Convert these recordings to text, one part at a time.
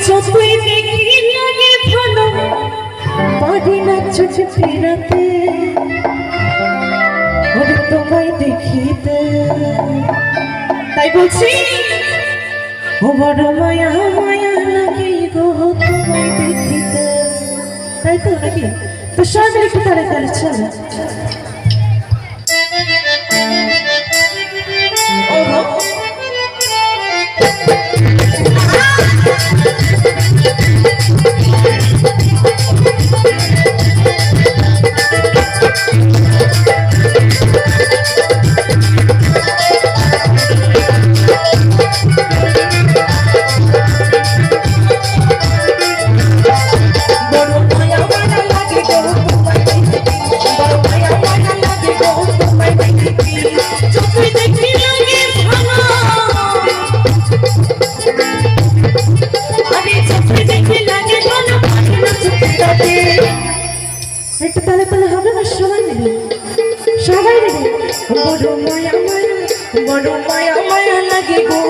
যতই দেখি লাগে ভালো পারি না চোখে ফেরাতে ওরে তোমায় দেখিতে তাই বলছি ও বড় মায়া মায়া লাগে গো তোমায় দেখিতে তাই তো নাকি তো সবাই একটু তাড়ে তাড়ে চলো বড় মায়া মায়া লাগে গো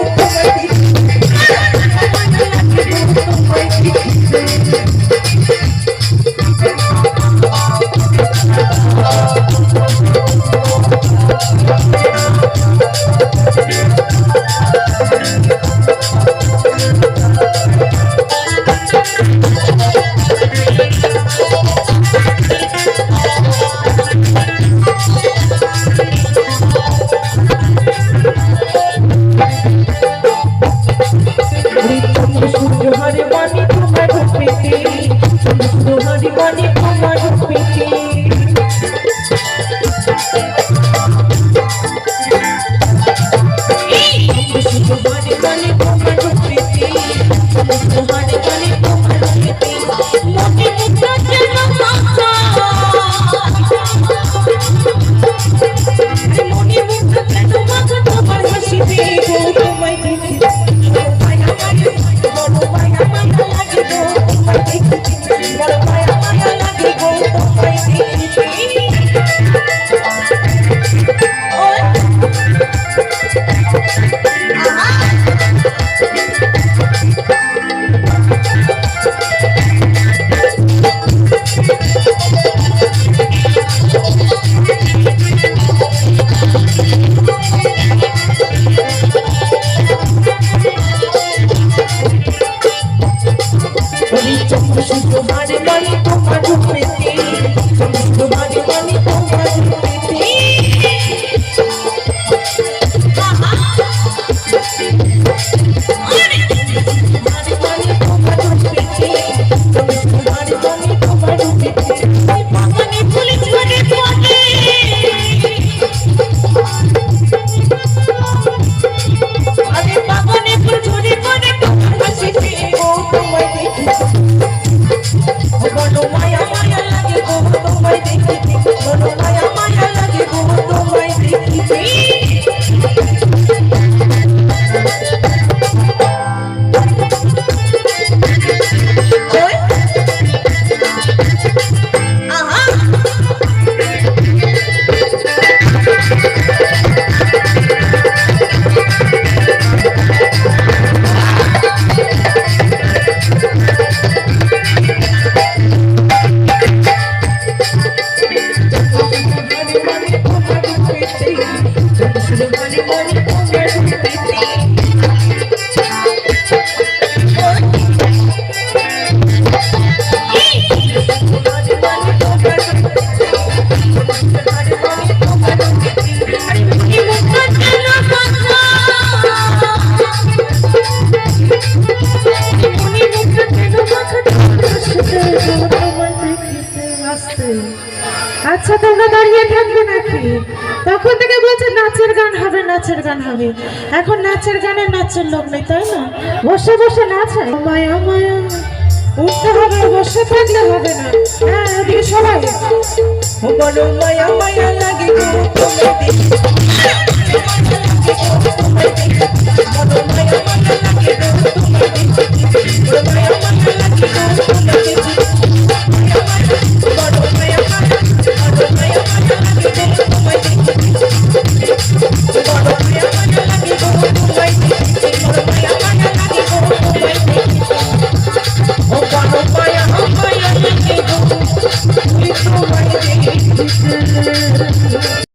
আচ্ছা তোমরা দাঁড়িয়ে থাকবে নাকি তখন থেকে বলছে নাচের গান হবে নাচের গান হবে এখন নাচের গানে নাচের লোক নেই তাই না বসে বসে নাচ হয় মায়া মায়া উঠতে হবে বসে থাকলে হবে না হ্যাঁ এদিকে সবাই বড় মায়া মায়া লাগে গো তোমায় দেখি বড় মায়া মায়া লাগে গো তোমায় দেখি বড় মায়া মায়া লাগে গো তোমায় দেখি তোমায় দেখতে